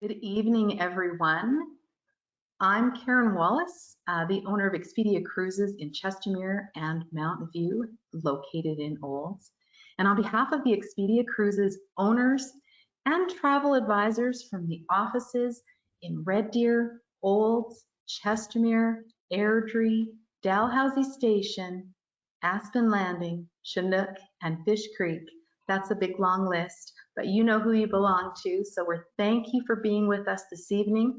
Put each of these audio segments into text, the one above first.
Good evening, everyone. I'm Karen Wallace, the owner of Expedia Cruises in Chestermere and Mountain View, located in Olds. And on behalf of the Expedia Cruises owners and travel advisors from the offices in Red Deer, Olds, Chestermere, Airdrie, Dalhousie Station, Aspen Landing, Chinook, and Fish Creek. That's a big long list, but you know who you belong to. So we're thank you for being with us this evening.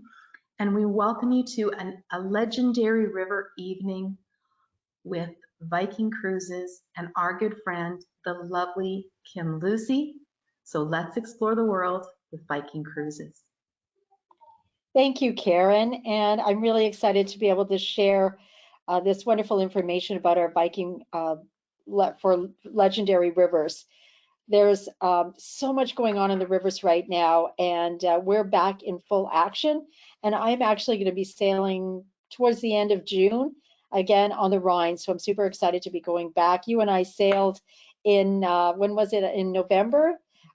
And we welcome you to a legendary river evening with Viking Cruises and our good friend, the lovely Kim Lucy. So let's explore the world with Viking Cruises. Thank you, Karen. And I'm really excited to be able to share this wonderful information about our Viking for legendary rivers. There's so much going on in the rivers right now, and we're back in full action. And I'm actually going to be sailing towards the end of June again on the Rhine. So I'm super excited to be going back. You and I sailed in, when was it? In November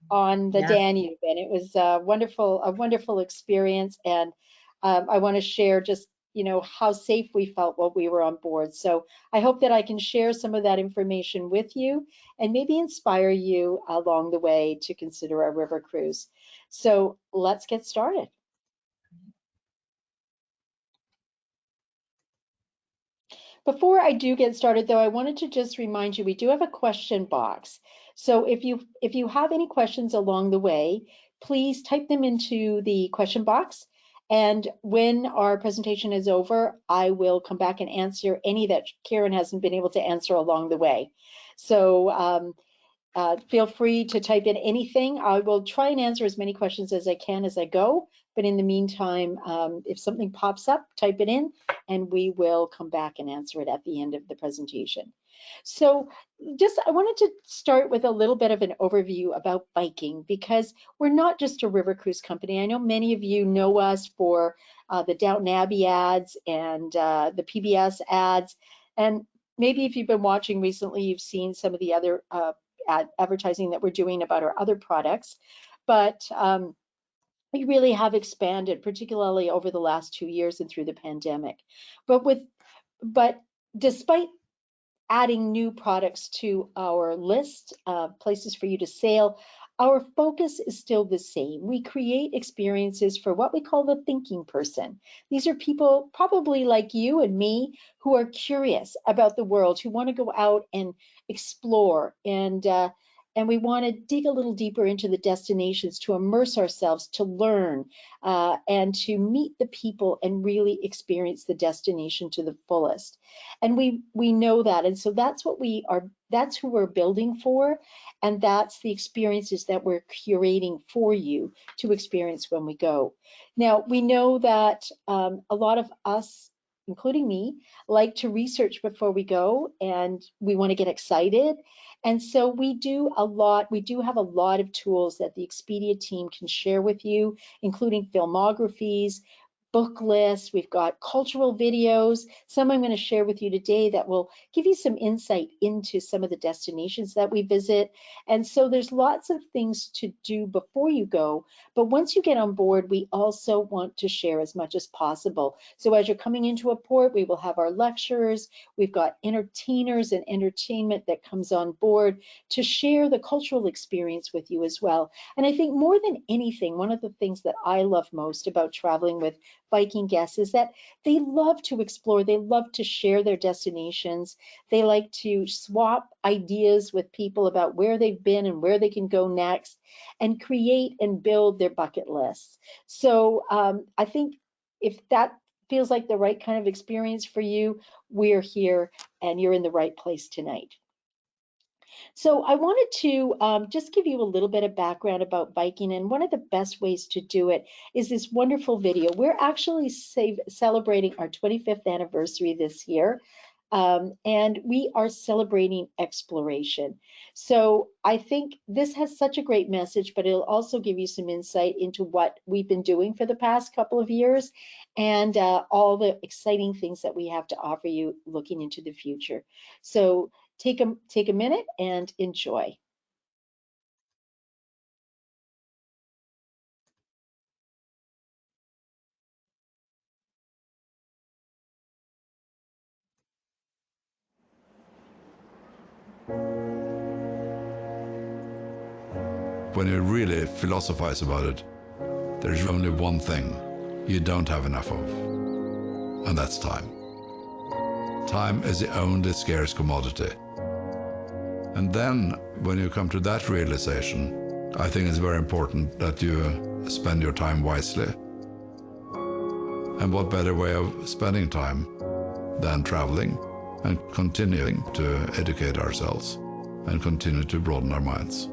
on the Danube, and it was a wonderful experience. And I want to share just how safe we felt while we were on board. So I hope that I can share some of that information with you and maybe inspire you along the way to consider a river cruise. So let's get started. Before I do get started, though, I wanted to just remind you we do have a question box. So if you have any questions along the way, please type them into the question box. And when our presentation is over, I will come back and answer any that Karen hasn't been able to answer along the way. So feel free to type in anything. I will try and answer as many questions as I can as I go. But in the meantime, if something pops up, type it in and we will come back and answer it at the end of the presentation. So I wanted to start with a little bit of an overview about Viking, because we're not just a river cruise company. I know many of you know us for the Downton Abbey ads and the PBS ads. And maybe if you've been watching recently, you've seen some of the other advertising that we're doing about our other products. But we really have expanded, particularly over the last 2 years and through the pandemic. But despite adding new products to our list of places for you to sail, our focus is still the same. We create experiences for what we call the thinking person. These are people probably like you and me who are curious about the world, who want to go out and explore, and we want to dig a little deeper into the destinations to immerse ourselves, to learn, and to meet the people and really experience the destination to the fullest. And we know that, and so that's who we're building for, and that's the experiences that we're curating for you to experience when we go. Now, we know that a lot of us, including me, like to research before we go, and we want to get excited. And so we do have a lot of tools that the Expedia team can share with you, including filmographies, book lists. We've got cultural videos. Some I'm going to share with you today that will give you some insight into some of the destinations that we visit. And so there's lots of things to do before you go. But once you get on board, we also want to share as much as possible. So as you're coming into a port, we will have our lecturers. We've got entertainers and entertainment that comes on board to share the cultural experience with you as well. And I think more than anything, one of the things that I love most about traveling with Viking guests is that they love to explore, they love to share their destinations, they like to swap ideas with people about where they've been and where they can go next, and create and build their bucket lists. So I think if that feels like the right kind of experience for you, we're here and you're in the right place tonight. So I wanted to just give you a little bit of background about Viking, and one of the best ways to do it is this wonderful video. We're actually celebrating our 25th anniversary this year, and we are celebrating exploration. So I think this has such a great message, but it'll also give you some insight into what we've been doing for the past couple of years and all the exciting things that we have to offer you looking into the future. So take a minute and enjoy. when you really philosophize about it, there's only one thing you don't have enough of, and that's time. Time is the only scarce commodity. And then, when you come to that realization, I think it's very important that you spend your time wisely. And what better way of spending time than traveling and continuing to educate ourselves and continue to broaden our minds.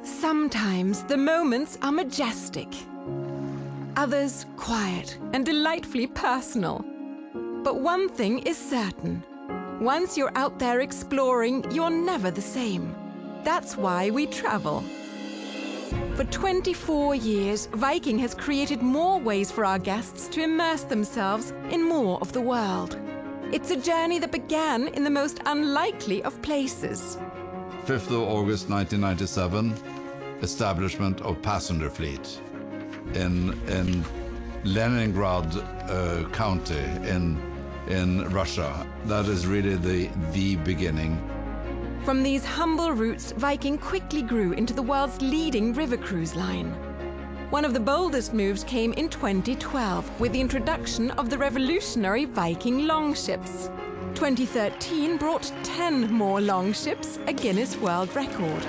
Sometimes the moments are majestic, others quiet and delightfully personal. But one thing is certain. Once you're out there exploring, you're never the same. That's why we travel. For 24 years, Viking has created more ways for our guests to immerse themselves in more of the world. It's a journey that began in the most unlikely of places. 5th of August 1997, establishment of passenger fleet in Leningrad County in Russia. That is really the beginning. From these humble roots, Viking quickly grew into the world's leading river cruise line. One of the boldest moves came in 2012 with the introduction of the revolutionary Viking longships. 2013 brought 10 more longships, a Guinness World Record.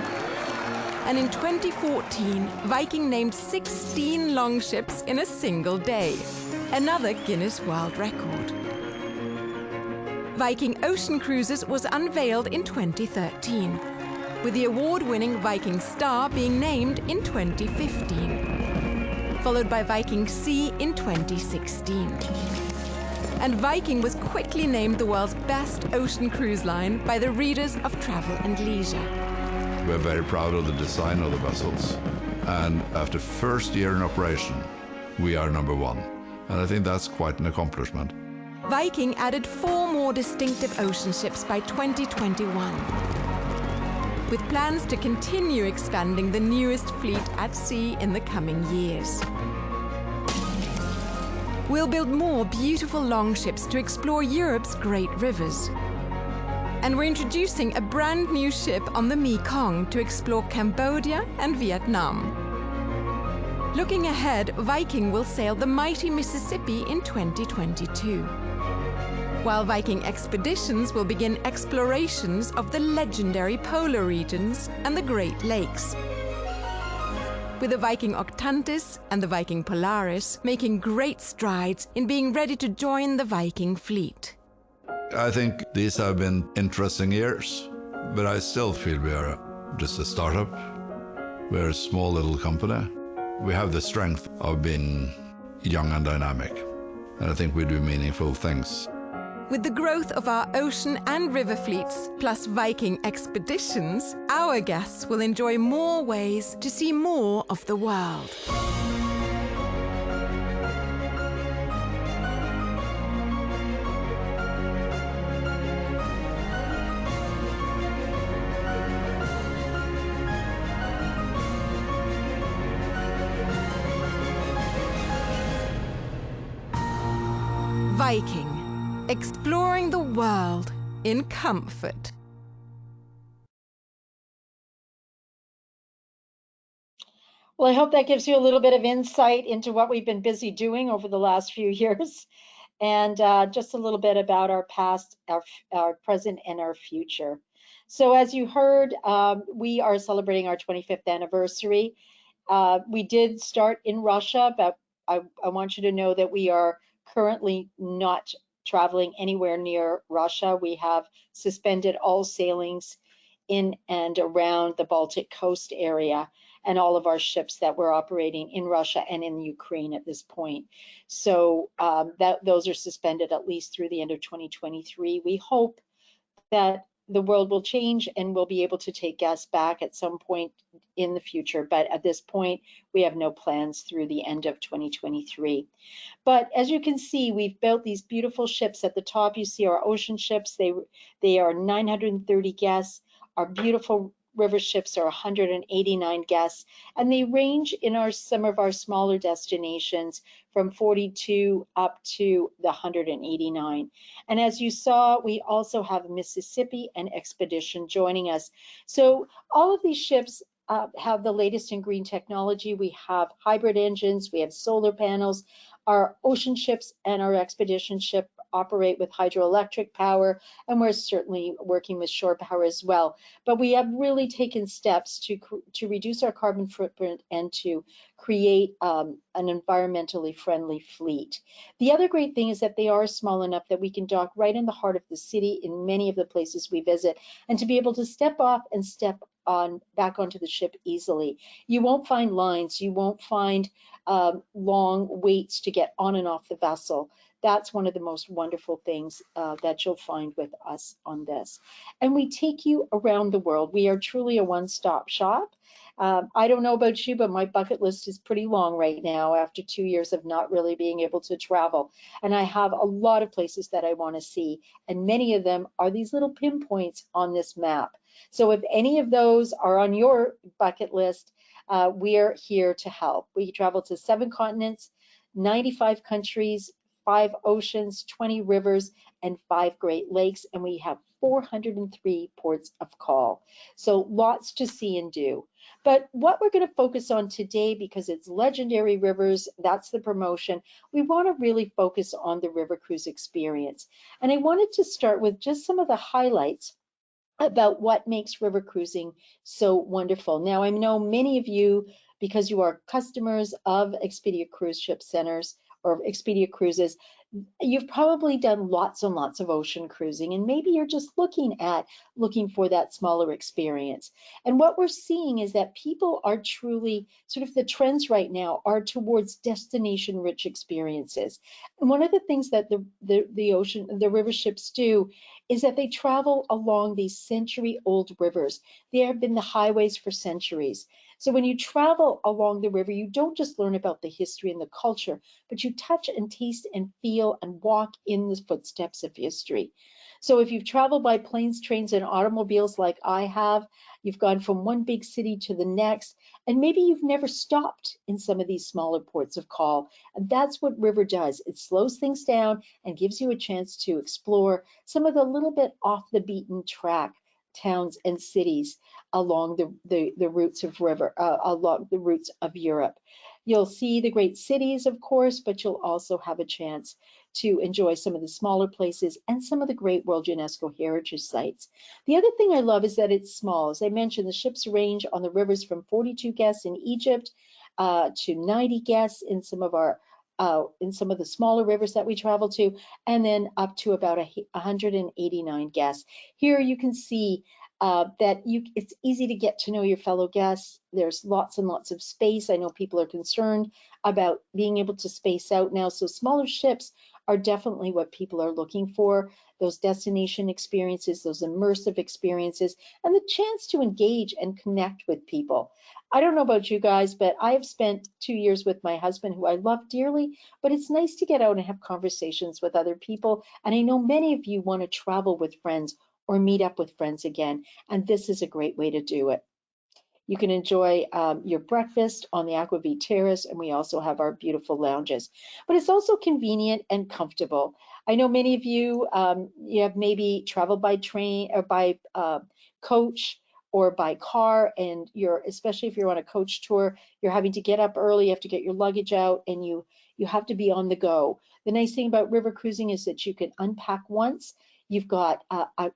And in 2014, Viking named 16 longships in a single day, another Guinness World Record. Viking Ocean Cruises was unveiled in 2013, with the award-winning Viking Star being named in 2015, followed by Viking Sea in 2016. And Viking was quickly named the world's best ocean cruise line by the readers of Travel and Leisure. We're very proud of the design of the vessels, and after first year in operation, we are #1, and I think that's quite an accomplishment. Viking added 4 more distinctive ocean ships by 2021, with plans to continue expanding the newest fleet at sea in the coming years. We'll build more beautiful longships to explore Europe's great rivers. And we're introducing a brand new ship on the Mekong to explore Cambodia and Vietnam. Looking ahead, Viking will sail the mighty Mississippi in 2022. While Viking Expeditions will begin explorations of the legendary polar regions and the Great Lakes, with the Viking Octantis and the Viking Polaris making great strides in being ready to join the Viking fleet. I think these have been interesting years, but I still feel we are just a startup. We're a small little company. We have the strength of being young and dynamic, and I think we do meaningful things. With the growth of our ocean and river fleets, plus Viking Expeditions, our guests will enjoy more ways to see more of the world. Viking, exploring the world in comfort. Well, I hope that gives you a little bit of insight into what we've been busy doing over the last few years, and just a little bit about our past, our present, and our future. So as you heard, we are celebrating our 25th anniversary. We did start in Russia, but I want you to know that we are currently not traveling anywhere near Russia. We have suspended all sailings in and around the Baltic coast area, and all of our ships that were operating in Russia and in Ukraine at this point. So those are suspended at least through the end of 2023. We hope that the world will change and we'll be able to take guests back at some point in the future. But at this point, we have no plans through the end of 2023. But as you can see, we've built these beautiful ships. At the top, you see our ocean ships. They are 930 guests. Our beautiful river ships are 189 guests, and they range in some of our smaller destinations from 42 up to the 189. And as you saw, we also have Mississippi and Expedition joining us. So all of these ships have the latest in green technology. We have hybrid engines, we have solar panels. Our ocean ships and our expedition ship operate with hydroelectric power, and we're certainly working with shore power as well. But we have really taken steps to reduce our carbon footprint and to create an environmentally friendly fleet. The other great thing is that they are small enough that we can dock right in the heart of the city in many of the places we visit, and to be able to step off and step on back onto the ship easily. You won't find lines, you won't find long waits to get on and off the vessel. That's one of the most wonderful things that you'll find with us on this. And we take you around the world. We are truly a one-stop shop. I don't know about you, but my bucket list is pretty long right now after 2 years of not really being able to travel. And I have a lot of places that I want to see, and many of them are these little pinpoints on this map. So if any of those are on your bucket list, we're here to help. We travel to 7 continents, 95 countries, 5 oceans, 20 rivers, and 5 Great Lakes, and we have 403 ports of call. So lots to see and do. But what we're going to focus on today, because it's Legendary Rivers, that's the promotion, we want to really focus on the river cruise experience. And I wanted to start with just some of the highlights about what makes river cruising so wonderful. Now, I know many of you, because you are customers of Expedia Cruise Ship Centers or Expedia Cruises, you've probably done lots and lots of ocean cruising, and maybe you're just looking for that smaller experience. And what we're seeing is that people are truly, sort of the trends right now are towards destination rich experiences. And one of the things that the river ships do is that they travel along these century-old rivers. They have been the highways for centuries. So when you travel along the river, you don't just learn about the history and the culture, but you touch and taste and feel and walk in the footsteps of history. So if you've traveled by planes, trains, and automobiles like I have, you've gone from one big city to the next, and maybe you've never stopped in some of these smaller ports of call. And that's what river does. It slows things down and gives you a chance to explore some of the little bit off the beaten track towns and cities along the routes of along the routes of Europe. You'll see the great cities, of course, but you'll also have a chance to enjoy some of the smaller places and some of the great World UNESCO Heritage Sites. The other thing I love is that it's small. As I mentioned, the ships range on the rivers from 42 guests in Egypt to 90 guests in some of the smaller rivers that we travel to, and then up to about 189 guests. Here you can see it's easy to get to know your fellow guests. There's lots and lots of space. I know people are concerned about being able to space out now, so smaller ships are definitely what people are looking for, those destination experiences, those immersive experiences, and the chance to engage and connect with people. I don't know about you guys, but I have spent 2 years with my husband, who I love dearly, but it's nice to get out and have conversations with other people. And I know many of you want to travel with friends or meet up with friends again, and this is a great way to do it. You can enjoy your breakfast on the Aquavit Terrace, and we also have our beautiful lounges. But it's also convenient and comfortable. I know many of you, you have maybe traveled by train or by coach or by car, and especially if you're on a coach tour, you're having to get up early, you have to get your luggage out, and you have to be on the go. The nice thing about river cruising is that you can unpack once. You've got,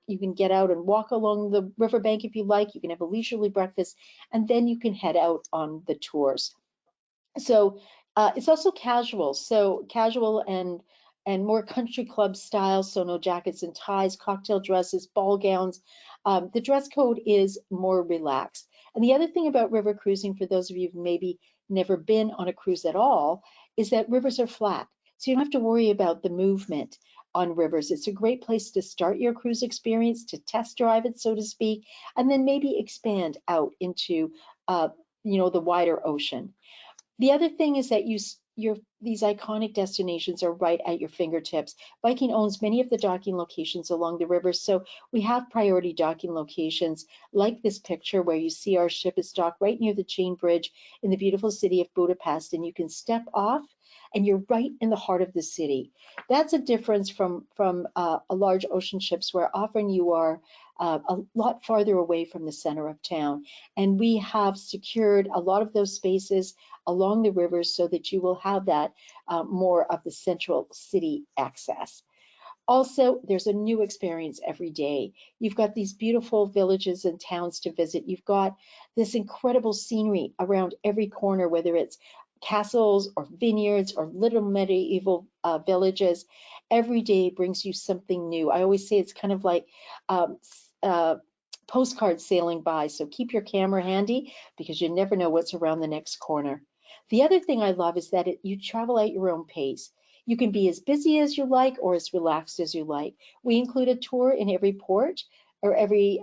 you can get out and walk along the riverbank if you like. You can have a leisurely breakfast, and then you can head out on the tours. So it's also casual, and more country club style. So no jackets and ties, cocktail dresses, ball gowns. The dress code is more relaxed. And the other thing about river cruising, for those of you who've maybe never been on a cruise at all, is that rivers are flat. So you don't have to worry about the movement on rivers. It's a great place to start your cruise experience, to test drive it, so to speak, and then maybe expand out into the wider ocean. The other thing is that these iconic destinations are right at your fingertips. Viking owns many of the docking locations along the river, so we have priority docking locations like this picture where you see our ship is docked right near the Chain Bridge in the beautiful city of Budapest, and you can step off and you're right in the heart of the city. That's a difference from a large ocean ships where often you are a lot farther away from the center of town. And we have secured a lot of those spaces along the rivers so that you will have that more of the central city access. Also, there's a new experience every day. You've got these beautiful villages and towns to visit. You've got this incredible scenery around every corner, whether it's castles or vineyards or little medieval villages. Every day brings you something new. I always say it's kind of like postcards sailing by. So keep your camera handy because you never know what's around the next corner. The other thing I love is that you travel at your own pace. You can be as busy as you like or as relaxed as you like. We include a tour in every port or every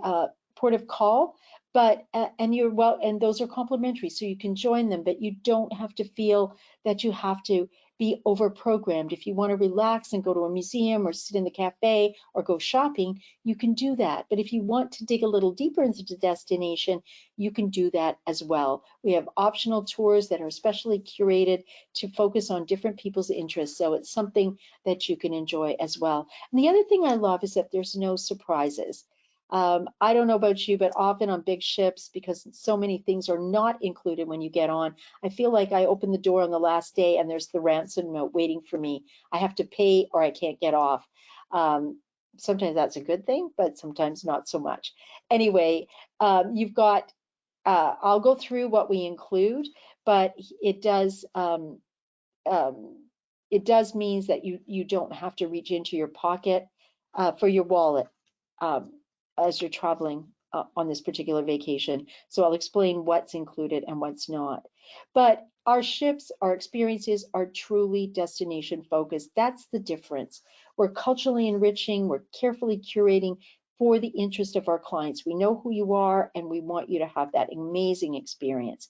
port of call, but and those are complimentary, so you can join them, but you don't have to feel that you have to be over programmed. If you want to relax and go to a museum or sit in the cafe or go shopping, you can do that. But if you want to dig a little deeper into the destination, you can do that as well. We have optional tours that are specially curated to focus on different people's interests. So it's something that you can enjoy as well. And the other thing I love is that there's no surprises. I don't know about you, but often on big ships, because so many things are not included when you get on, I feel like I open the door on the last day and there's the ransom note waiting for me. I have to pay or I can't get off. Sometimes that's a good thing, but sometimes not so much. Anyway, you've got, I'll go through what we include, but it does means that you don't have to reach into your pocket for your wallet. As you're traveling on this particular vacation. So I'll explain what's included and what's not. But our ships, our experiences are truly destination focused. That's the difference. We're culturally enriching, we're carefully curating for the interest of our clients. We know who you are and we want you to have that amazing experience.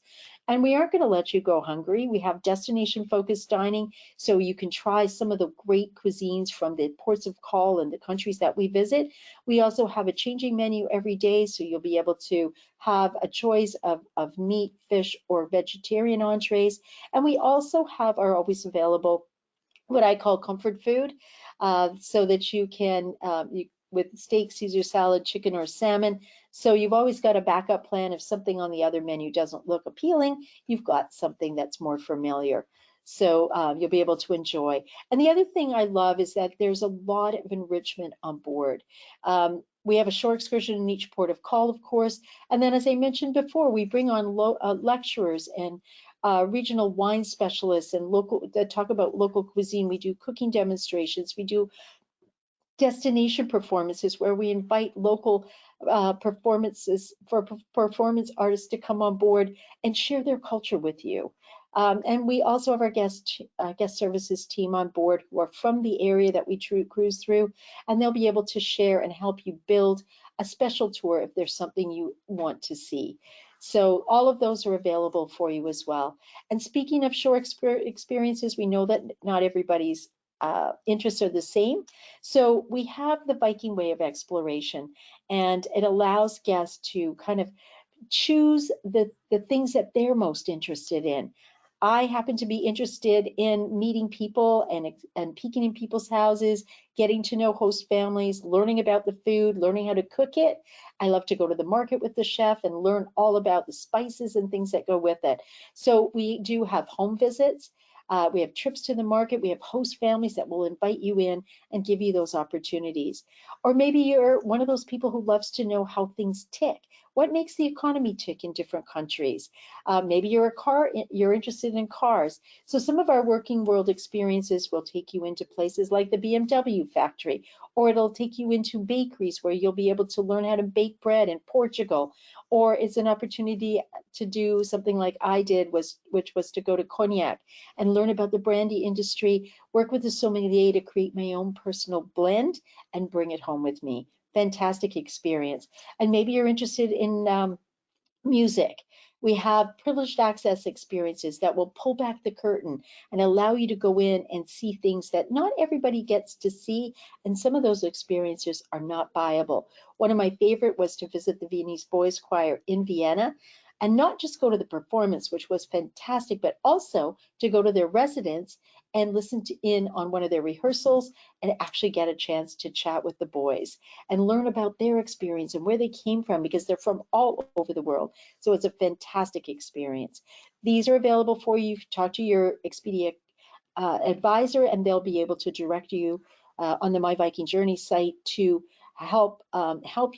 And we aren't going to let you go hungry. We have destination focused dining, so you can try some of the great cuisines from the ports of call and the countries that we visit. We also have a changing menu every day, so you'll be able to have a choice of meat, fish, or vegetarian entrees. And we also are always available what I call comfort food, so that you can, with steak, Caesar salad, chicken, or salmon. So you've always got a backup plan. If something on the other menu doesn't look appealing, you've got something that's more familiar. So you'll be able to enjoy. And the other thing I love is that there's a lot of enrichment on board. We have a shore excursion in each port of call, of course. And then, as I mentioned before, we bring on lecturers and regional wine specialists and local that talk about local cuisine. We do cooking demonstrations. We do destination performances where we invite local performance artists to come on board and share their culture with you. And we also have our guest services team on board who are from the area that we cruise through, and they'll be able to share and help you build a special tour if there's something you want to see. So all of those are available for you as well. And speaking of shore experiences, we know that not everybody's interests are the same. So we have the Viking way of exploration, and it allows guests to kind of choose the things that they're most interested in. I happen to be interested in meeting people and peeking in people's houses, getting to know host families, learning about the food, learning how to cook it. I love to go to the market with the chef and learn all about the spices and things that go with it. So we do have home visits. We have trips to the market. We have host families that will invite you in and give you those opportunities. Or maybe you're one of those people who loves to know how things tick. What makes the economy tick in different countries? Maybe you're interested in cars. So some of our working world experiences will take you into places like the BMW factory, or it'll take you into bakeries where you'll be able to learn how to bake bread in Portugal. Or it's an opportunity to do something like I did, which was to go to Cognac and learn about the brandy industry, work with the sommelier to create my own personal blend and bring it home with me. Fantastic experience. And maybe you're interested in music. We have privileged access experiences that will pull back the curtain and allow you to go in and see things that not everybody gets to see, and some of those experiences are not buyable. One of my favorite was to visit the Viennese Boys Choir in Vienna, and not just go to the performance, which was fantastic, but also to go to their residence and listen in on one of their rehearsals and actually get a chance to chat with the boys and learn about their experience and where they came from, because they're from all over the world. So it's a fantastic experience. These are available for you. Talk to your Expedia advisor, and they'll be able to direct you on the My Viking Journey site to help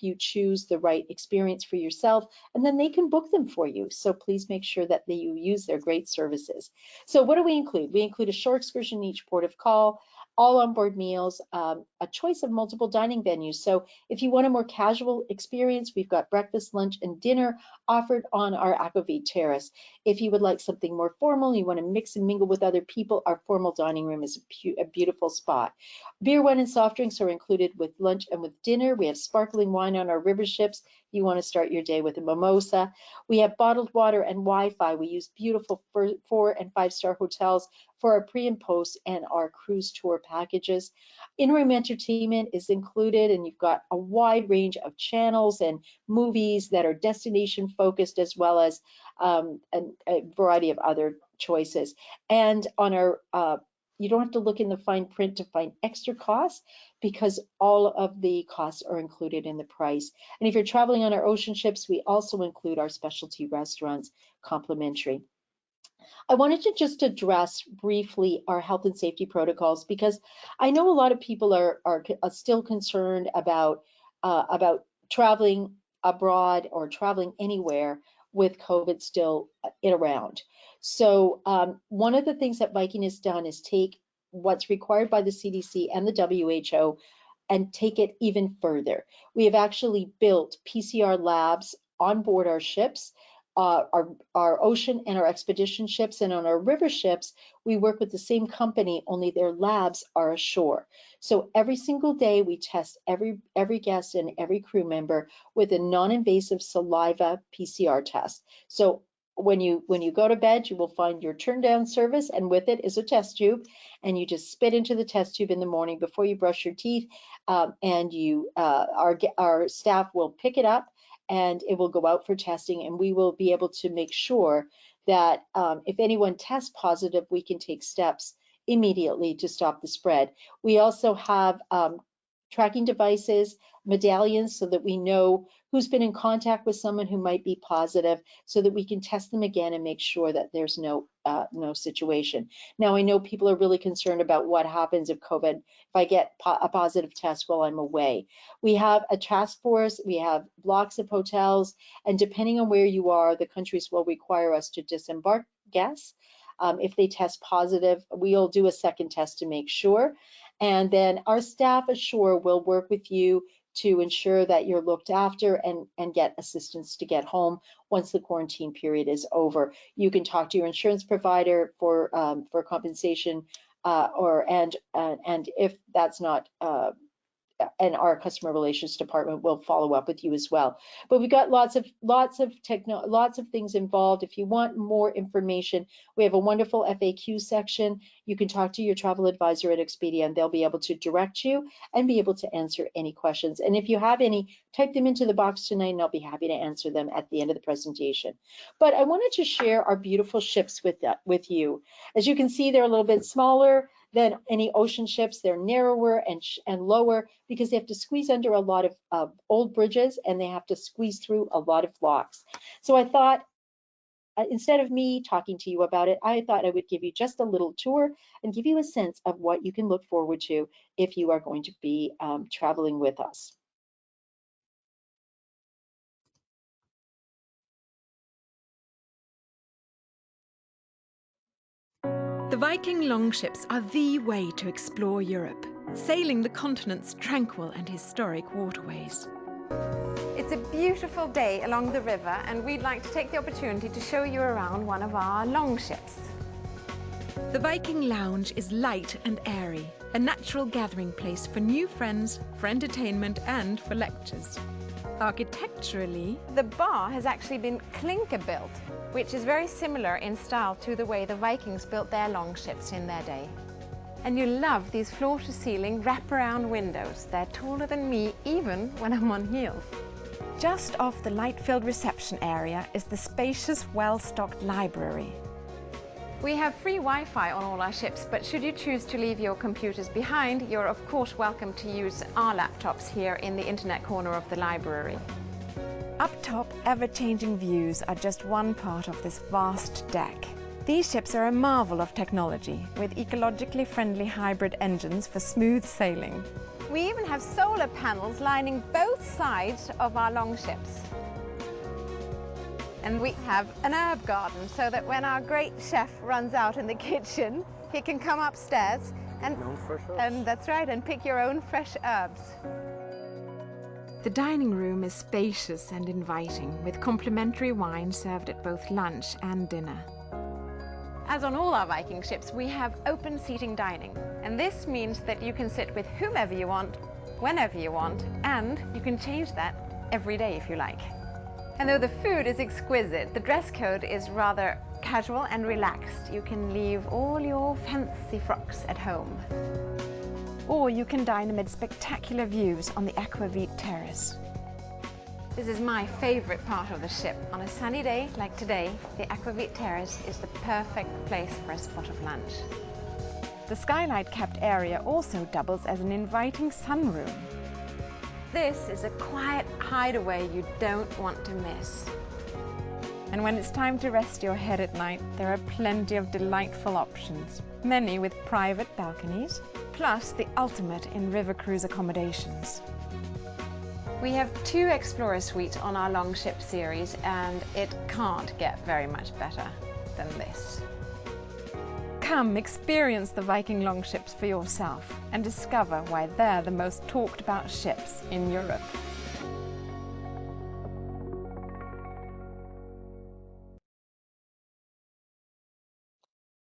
you choose the right experience for yourself, and then they can book them for you. So please make sure that you use their great services. So what do we include? We include a shore excursion in each port of call, all onboard meals, a choice of multiple dining venues. So if you want a more casual experience, we've got breakfast, lunch, and dinner offered on our Aquavit terrace. If you would like something more formal, you want to mix and mingle with other people, our formal dining room is a beautiful spot. Beer, wine, and soft drinks are included with lunch and with dinner. We have sparkling wine on our river ships. You want to start your day with a mimosa. We have bottled water and Wi-Fi. We use beautiful 4- and 5-star hotels for our pre and post and our cruise tour packages. In-room entertainment is included, and you've got a wide range of channels and movies that are destination focused, as well as a variety of other choices. And on our you don't have to look in the fine print to find extra costs, because all of the costs are included in the price. And if you're traveling on our ocean ships, we also include our specialty restaurants complimentary. I wanted to just address briefly our health and safety protocols, because I know a lot of people are still concerned about traveling abroad or traveling anywhere with COVID still around. So one of the things that Viking has done is take what's required by the CDC and the WHO and take it even further. We have actually built PCR labs on board our ships, our ocean and our expedition ships, and on our river ships, we work with the same company, only their labs are ashore. So every single day we test every guest and every crew member with a non-invasive saliva PCR test. So when you go to bed, you will find your turn down service, and with it is a test tube, and you just spit into the test tube in the morning before you brush your teeth, and our staff will pick it up and it will go out for testing, and we will be able to make sure that if anyone tests positive, we can take steps immediately to stop the spread. We also have tracking devices, medallions, so that we know who's been in contact with someone who might be positive, so that we can test them again and make sure that there's no situation. Now, I know people are really concerned about what happens if I get a positive test while I'm away. We have a task force, we have blocks of hotels, and depending on where you are, the countries will require us to disembark guests. If they test positive, we'll do a second test to make sure. And then our staff ashore will work with you to ensure that you're looked after and get assistance to get home once the quarantine period is over. You can talk to your insurance provider for compensation, and if that's not and our customer relations department will follow up with you as well. But we've got lots of things involved. If you want more information, we have a wonderful FAQ section. You can talk to your travel advisor at Expedia, and they'll be able to direct you and be able to answer any questions. And if you have any, type them into the box tonight, and I'll be happy to answer them at the end of the presentation. But I wanted to share our beautiful ships with you. As you can see, they're a little bit smaller than any ocean ships. They're narrower and lower, because they have to squeeze under a lot of old bridges, and they have to squeeze through a lot of locks. So I thought, instead of me talking to you about it, I thought I would give you just a little tour and give you a sense of what you can look forward to if you are going to be traveling with us. The Viking longships are the way to explore Europe, sailing the continent's tranquil and historic waterways. It's a beautiful day along the river, and we'd like to take the opportunity to show you around one of our longships. The Viking Lounge is light and airy, a natural gathering place for new friends, for entertainment and for lectures. Architecturally, The bar has actually been clinker built, which is very similar in style to the way the Vikings built their longships in their day. And you love these floor-to-ceiling wraparound windows. They're taller than me even when I'm on heels. Just off the light-filled reception area is the spacious, well-stocked library. We have free Wi-Fi on all our ships, but should you choose to leave your computers behind, you're of course welcome to use our laptops here in the internet corner of the library. Up top, ever-changing views are just one part of this vast deck. These ships are a marvel of technology, with ecologically friendly hybrid engines for smooth sailing. We even have solar panels lining both sides of our longships. And we have an herb garden, so that when our great chef runs out in the kitchen, he can come upstairs and that's right, and pick your own fresh herbs. the dining room is spacious and inviting, with complimentary wine served at both lunch and dinner. As on all our Viking ships, we have open seating dining, and this means that you can sit with whomever you want, whenever you want, and you can change that every day if you like. And though the food is exquisite, the dress code is rather casual and relaxed. You can leave all your fancy frocks at home. Or you can dine amid spectacular views on the Aquavit terrace. This is my favourite part of the ship. On a sunny day like today, the Aquavit terrace is the perfect place for a spot of lunch. The skylight-capped area also doubles as an inviting sunroom. This is a quiet hideaway you don't want to miss. And when it's time to rest your head at night, there are plenty of delightful options, many with private balconies, plus the ultimate in river cruise accommodations. We have 2 Explorer suites on our Longship series, and it can't get very much better than this. Come experience the Viking longships for yourself and discover why they're the most talked about ships in Europe.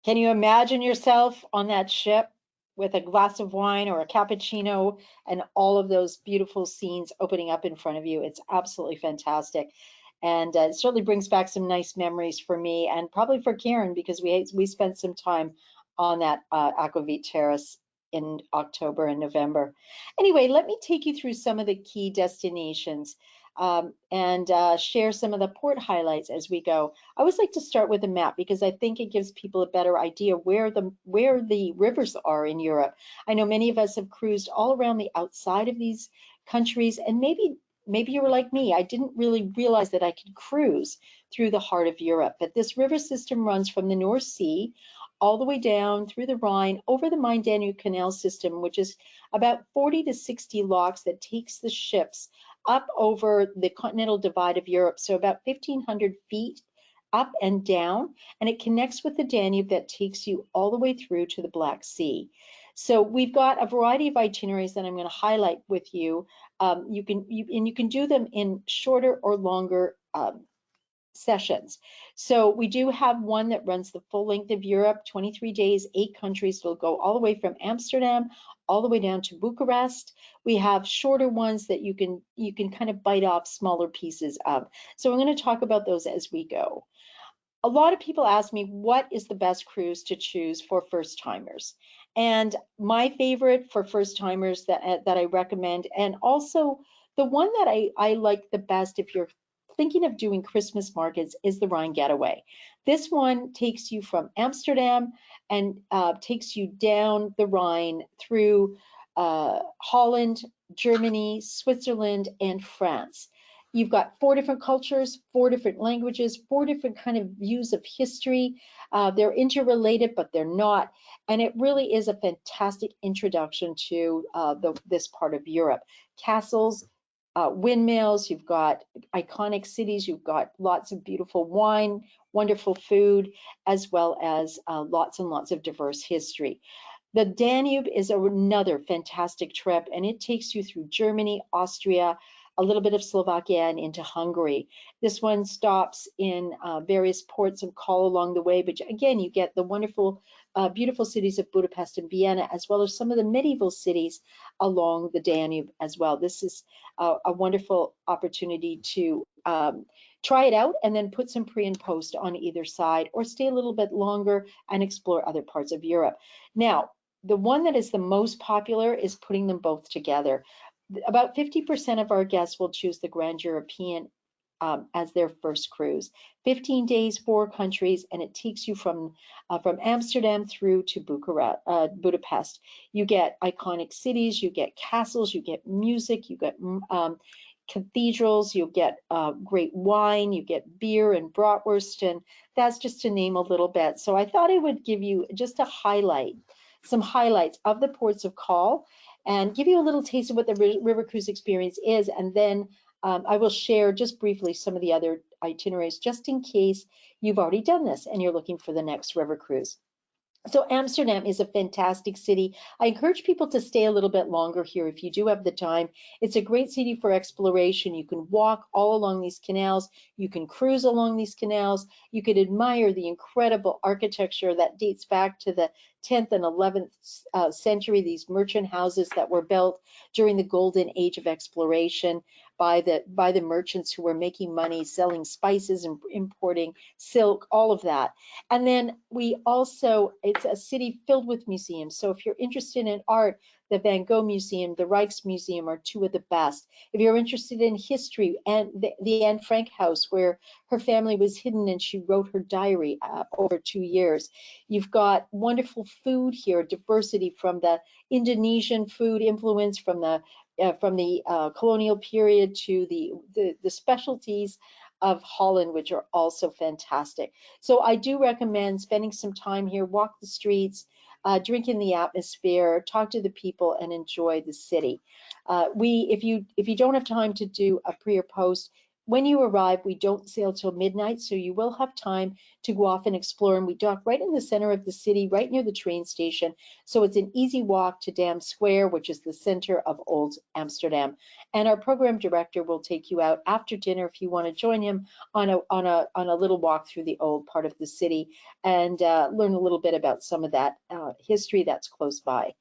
Can you imagine yourself on that ship with a glass of wine or a cappuccino and all of those beautiful scenes opening up in front of you? It's absolutely fantastic. And it certainly brings back some nice memories for me and probably for Karen, because we spent some time on that Aquavit terrace in October and November. Anyway, let me take you through some of the key destinations and share some of the port highlights as we go. I always like to start with a map because I think it gives people a better idea where the rivers are in Europe. I know many of us have cruised all around the outside of these countries, and maybe you were like me. I didn't really realize that I could cruise through the heart of Europe. But this river system runs from the North Sea all the way down through the Rhine, over the Main-Danube Canal system, which is about 40 to 60 locks that takes the ships up over the continental divide of Europe, so about 1,500 feet up and down, and it connects with the Danube that takes you all the way through to the Black Sea. So we've got a variety of itineraries that I'm going to highlight with you. You can do them in shorter or longer sessions. So we do have one that runs the full length of Europe, 23 days, 8 countries. It'll go all the way from Amsterdam all the way down to Bucharest. We have shorter ones that you can kind of bite off smaller pieces of. So I'm going to talk about those as we go. A lot of people ask me, what is the best cruise to choose for first timers? And my favorite for first timers that I recommend, and also the one that I like the best if you're thinking of doing Christmas markets, is the Rhine Getaway. This one takes you from Amsterdam and takes you down the Rhine through Holland, Germany, Switzerland, and France. You've got 4 different cultures, 4 different languages, 4 different kind of views of history. They're interrelated, but they're not. And it really is a fantastic introduction to this part of Europe. Castles, windmills, you've got iconic cities, you've got lots of beautiful wine, wonderful food, as well as lots and lots of diverse history. The Danube is another fantastic trip, and it takes you through Germany, Austria, a little bit of Slovakia, and into Hungary. This one stops in various ports of call along the way, but again, you get the wonderful, beautiful cities of Budapest and Vienna, as well as some of the medieval cities along the Danube as well. This is a wonderful opportunity to try it out and then put some pre and post on either side, or stay a little bit longer and explore other parts of Europe. Now, the one that is the most popular is putting them both together. About 50% of our guests will choose the Grand European as their first cruise. 15 days, 4 countries, and it takes you from Amsterdam through to Budapest. You get iconic cities, you get castles, you get music, you get cathedrals, you get great wine, you get beer and bratwurst, and that's just to name a little bit. So I thought I would give you just some highlights of the ports of call and give you a little taste of what the river cruise experience is, and then I will share just briefly some of the other itineraries, just in case you've already done this and you're looking for the next river cruise. So Amsterdam is a fantastic city. I encourage people to stay a little bit longer here if you do have the time. It's a great city for exploration. You can walk all along these canals. You can cruise along these canals. You could admire the incredible architecture that dates back to the 10th and 11th century, these merchant houses that were built during the golden age of exploration by the merchants who were making money selling spices and importing silk, all of that. And then it's a city filled with museums. So if you're interested in art, the Van Gogh Museum, the Rijksmuseum are two of the best. If you're interested in history, and the Anne Frank house, where her family was hidden and she wrote her diary over 2 years. You've got wonderful food here, diversity from the Indonesian food influence from the colonial period to the specialties of Holland, which are also fantastic. So I do recommend spending some time here, walk the streets, drink in the atmosphere, talk to the people, and enjoy the city. If you don't have time to do a pre or post, when you arrive, we don't sail till midnight, so you will have time to go off and explore. And we dock right in the center of the city, right near the train station. So it's an easy walk to Dam Square, which is the center of Old Amsterdam. And our program director will take you out after dinner if you want to join him on a little walk through the old part of the city and learn a little bit about some of that history that's close by.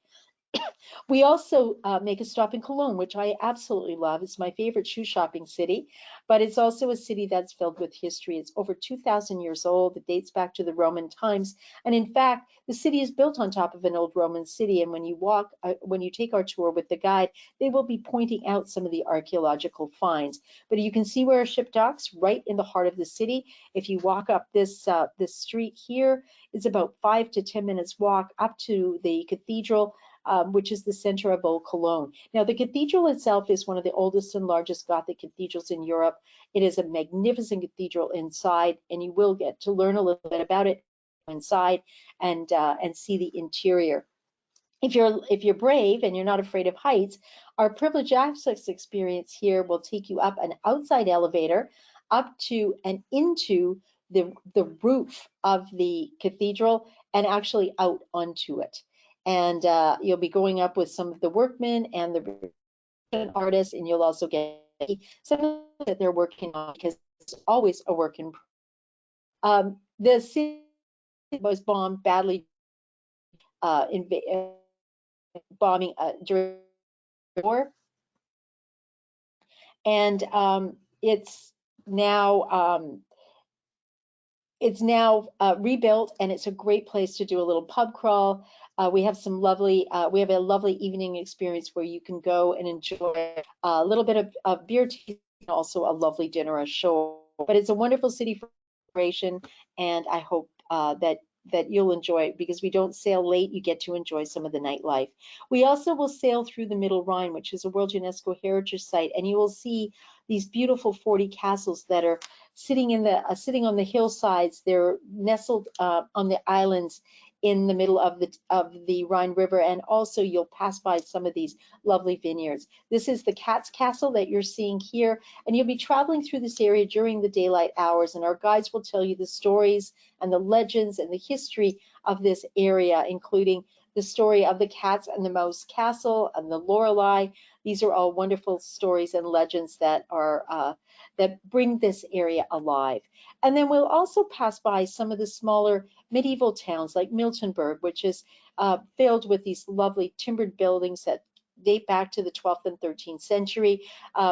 We also make a stop in Cologne, which I absolutely love. It's my favorite shoe shopping city, but it's also a city that's filled with history. It's over 2,000 years old. It dates back to the Roman times. And in fact, the city is built on top of an old Roman city. And when you take our tour with the guide, they will be pointing out some of the archaeological finds. But you can see where our ship docks right in the heart of the city. If you walk up this street here, it's about 5 to 10 minutes walk up to the cathedral, which is the center of Old Cologne. Now, the cathedral itself is one of the oldest and largest Gothic cathedrals in Europe. It is a magnificent cathedral inside, and you will get to learn a little bit about it inside and see the interior. If you're brave and you're not afraid of heights, our privileged access experience here will take you up an outside elevator up to and into the roof of the cathedral and actually out onto it. And you'll be going up with some of the workmen and the artists, and you'll also get some that they're working on, because it's always a work in progress. The city was bombed badly, bombing during the war, and it's now rebuilt, and it's a great place to do a little pub crawl. We have a lovely evening experience where you can go and enjoy a little bit of beer tasting, and also a lovely dinner, a show. But it's a wonderful city for celebration, and I hope that you'll enjoy it, because we don't sail late. You get to enjoy some of the nightlife. We also will sail through the Middle Rhine, which is a World UNESCO Heritage Site, and you will see these beautiful 40 castles that are sitting on the hillsides. They're nestled on the islands in the middle of the Rhine River, and also you'll pass by some of these lovely vineyards. This is the Cat's Castle that you're seeing here, and you'll be traveling through this area during the daylight hours, and our guides will tell you the stories and the legends and the history of this area, including the story of the Cats and the Mouse Castle and the Lorelei, These are all wonderful stories and legends that are that bring this area alive. And then we'll also pass by some of the smaller medieval towns like Miltonburg, which is filled with these lovely timbered buildings that date back to the 12th and 13th century.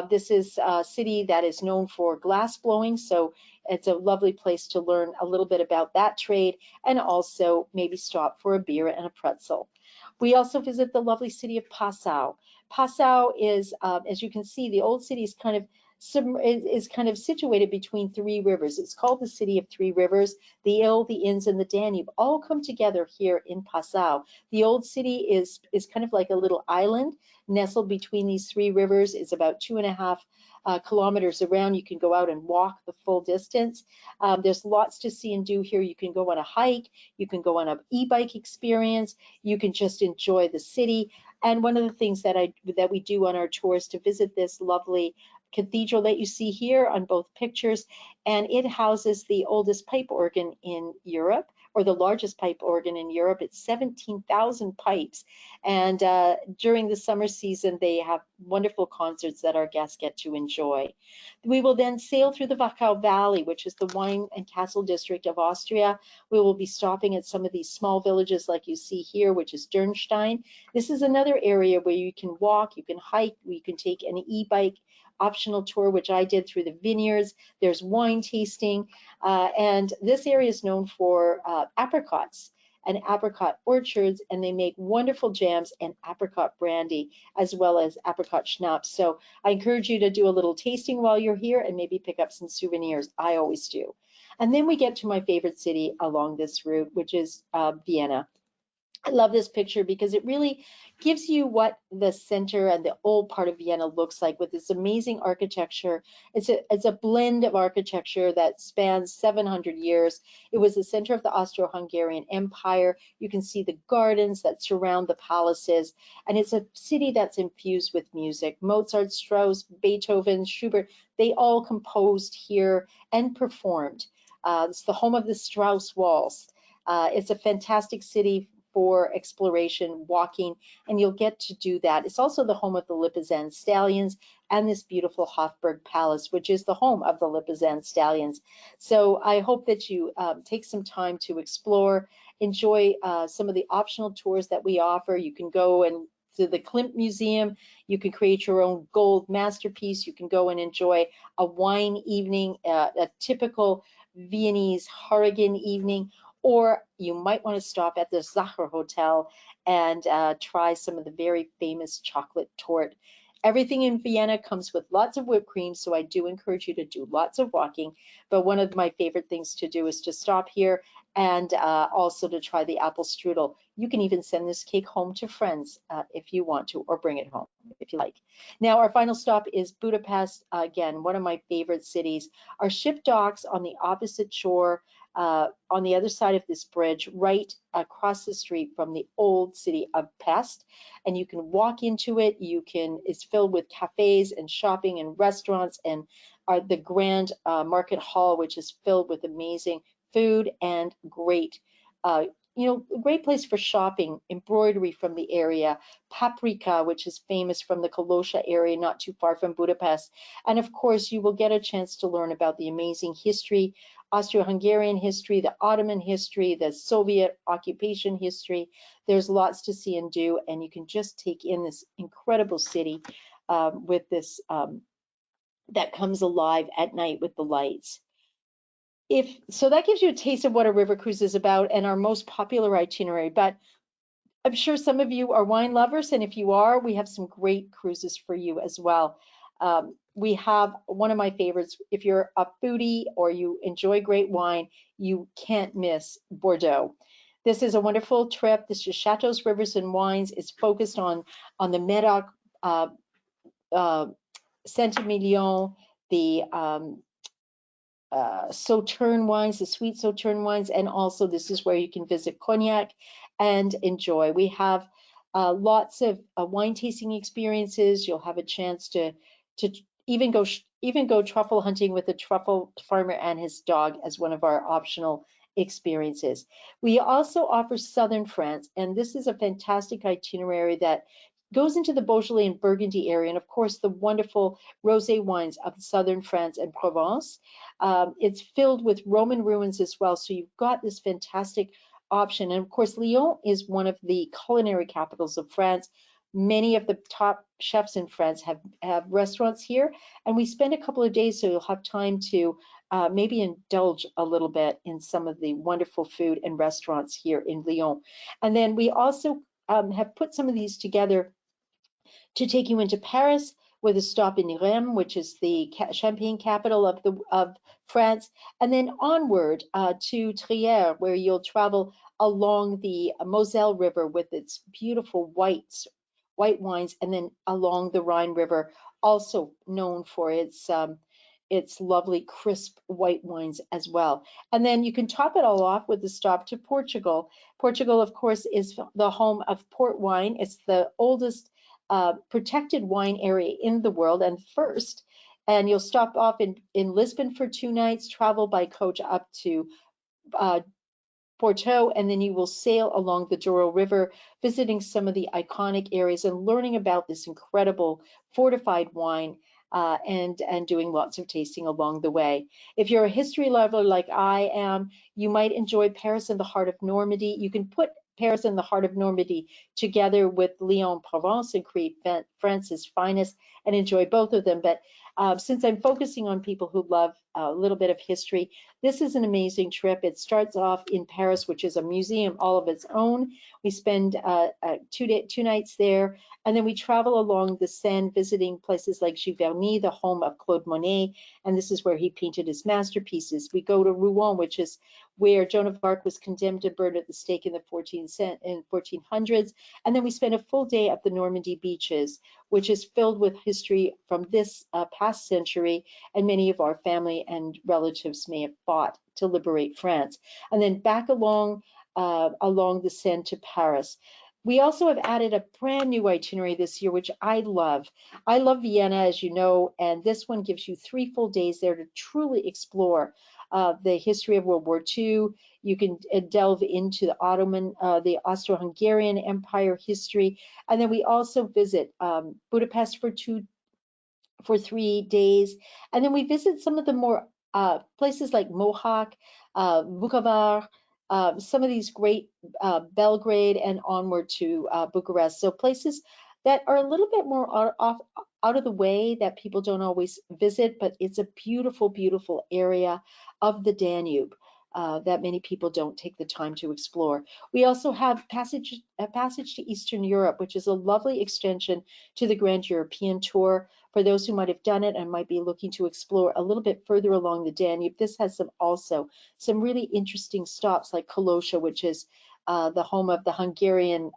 This is a city that is known for glass blowing, so it's a lovely place to learn a little bit about that trade and also maybe stop for a beer and a pretzel. We also visit the lovely city of Passau. Passau is, as you can see, the old city is kind of situated between three rivers. It's called the City of Three Rivers. The Ill, the Inns, and the Danube all come together here in Passau. The old city is kind of like a little island nestled between these three rivers. It's about 2.5 kilometers around. You can go out and walk the full distance. There's lots to see and do here. You can go on a hike. You can go on an e-bike experience. You can just enjoy the city. And one of the things that we do on our tours to visit this lovely cathedral that you see here on both pictures, and it houses the oldest pipe organ in Europe, or the largest pipe organ in Europe. It's 17,000 pipes, and during the summer season they have wonderful concerts that our guests get to enjoy. We will then sail through the Wachau Valley, which is the wine and castle district of Austria. We will be stopping at some of these small villages like you see here, which is Dürnstein. This is another area where you can walk, you can hike, you can take an e-bike optional tour, which I did through the vineyards. There's wine tasting, and this area is known for apricots and apricot orchards, and they make wonderful jams and apricot brandy, as well as apricot schnapps. So I encourage you to do a little tasting while you're here and maybe pick up some souvenirs. I always do. And then we get to my favorite city along this route, which is Vienna. I love this picture because it really gives you what the center and the old part of Vienna looks like with this amazing architecture. It's a blend of architecture that spans 700 years. It was the center of the Austro-Hungarian Empire. You can see the gardens that surround the palaces, and it's a city that's infused with music. Mozart, Strauss, Beethoven, Schubert, they all composed here and performed. It's the home of the Strauss Waltz. It's a fantastic city for exploration, walking, and you'll get to do that. It's also the home of the Lipizan Stallions and this beautiful Hofburg Palace, which is the home of the Lipizan Stallions. So I hope that you take some time to explore, enjoy some of the optional tours that we offer. You can go and to the Klimt Museum. You can create your own gold masterpiece. You can go and enjoy a wine evening, a typical Viennese Harrigan evening, or you might want to stop at the Sacher Hotel and try some of the very famous chocolate torte. Everything in Vienna comes with lots of whipped cream, so I do encourage you to do lots of walking. But one of my favorite things to do is to stop here and also to try the apple strudel. You can even send this cake home to friends if you want to, or bring it home if you like. Now, our final stop is Budapest. Again, one of my favorite cities. Our ship docks on the opposite shore, on the other side of this bridge, right across the street from the old city of Pest, and you can walk into it. It's filled with cafes and shopping and restaurants, and the grand market hall, which is filled with amazing food and great, great place for shopping, embroidery from the area, paprika, which is famous from the Kolosha area, not too far from Budapest, and of course you will get a chance to learn about the amazing history, Austro-Hungarian history, the Ottoman history, the Soviet occupation history. There's lots to see and do, and you can just take in this incredible city with this that comes alive at night with the lights. So that gives you a taste of what a river cruise is about and our most popular itinerary. But I'm sure some of you are wine lovers, and if you are, we have some great cruises for you as well. We have one of my favorites. If you're a foodie or you enjoy great wine, you can't miss Bordeaux. This is a wonderful trip. This is Chateaus, Rivers, and Wines. It's focused on the Medoc, Saint-Emilion, the Sauterne wines, the sweet Sauterne wines, and also this is where you can visit Cognac and enjoy. We have lots of wine tasting experiences. You'll have a chance to even go truffle hunting with a truffle farmer and his dog as one of our optional experiences. We also offer southern France, and this is a fantastic itinerary that goes into the Beaujolais and Burgundy area, and of course the wonderful rosé wines of southern France and Provence. It's filled with Roman ruins as well, so you've got this fantastic option. And of course, Lyon is one of the culinary capitals of France. Many of the top chefs in France have restaurants here, and we spend a couple of days, so you'll have time to maybe indulge a little bit in some of the wonderful food and restaurants here in Lyon. And then we also have put some of these together to take you into Paris with a stop in Reims, which is the champagne capital of France, and then onward to Trier, where you'll travel along the Moselle River with its beautiful white wines, and then along the Rhine River, also known for its lovely crisp white wines as well. And then you can top it all off with a stop to Portugal. Portugal, of course, is the home of port wine. It's the oldest protected wine area in the world and first. And you'll stop off in Lisbon for 2 nights, travel by coach up to Porto, and then you will sail along the Douro River, visiting some of the iconic areas and learning about this incredible fortified wine, and doing lots of tasting along the way. If you're a history lover like I am, you might enjoy Paris in the heart of Normandy. You can put Paris in the heart of Normandy together with Lyon, Provence, and create France's finest and enjoy both of them. But since I'm focusing on people who love a little bit of history, this is an amazing trip. It starts off in Paris, which is a museum all of its own. We spend 2 nights there, and then we travel along the Seine, visiting places like Giverny, the home of Claude Monet, and this is where he painted his masterpieces. We go to Rouen, which is where Joan of Arc was condemned to burn at the stake in the 1400s, and then we spend a full day at the Normandy beaches, which is filled with history from this past century, and many of our family and relatives may have fought to liberate France. And then back along the Seine to Paris. We also have added a brand new itinerary this year, which I love. I love Vienna, as you know, and this one gives you 3 full days there to truly explore the history of World War II. You can delve into the Austro-Hungarian Empire history, and then we also visit Budapest for 3 days, and then we visit some of the more places like Mohawk, Vukovar, some of these great Belgrade, and onward to Bucharest. So places that are a little bit more out of the way that people don't always visit, but it's a beautiful, beautiful area of the Danube that many people don't take the time to explore. We also have a passage to Eastern Europe, which is a lovely extension to the Grand European Tour. For those who might have done it and might be looking to explore a little bit further along the Danube, this has also some really interesting stops like Kolosha, which is the home of the Hungarian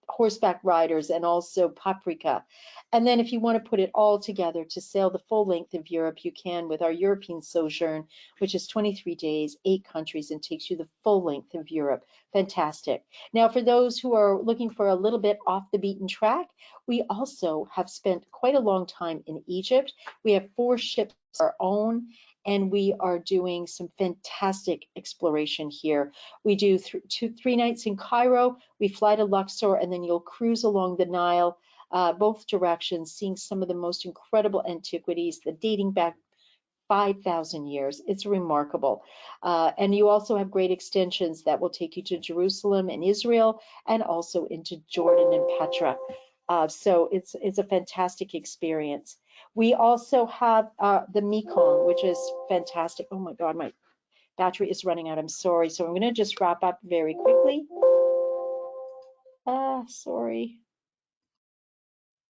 horseback riders, and also Paprika. And then if you want to put it all together to sail the full length of Europe, you can with our European sojourn, which is 23 days, 8 countries, and takes you the full length of Europe. Fantastic. Now, for those who are looking for a little bit off the beaten track, we also have spent quite a long time in Egypt. We have 4 ships of our own, and we are doing some fantastic exploration here. We do 3 nights in Cairo, we fly to Luxor, and then you'll cruise along the Nile, both directions, seeing some of the most incredible antiquities, the dating back 5,000 years. It's remarkable. And you also have great extensions that will take you to Jerusalem and Israel, and also into Jordan and Petra. So it's a fantastic experience. We also have the Mekong, which is fantastic. Oh my God, my battery is running out. I'm sorry. So I'm going to just wrap up very quickly. Sorry.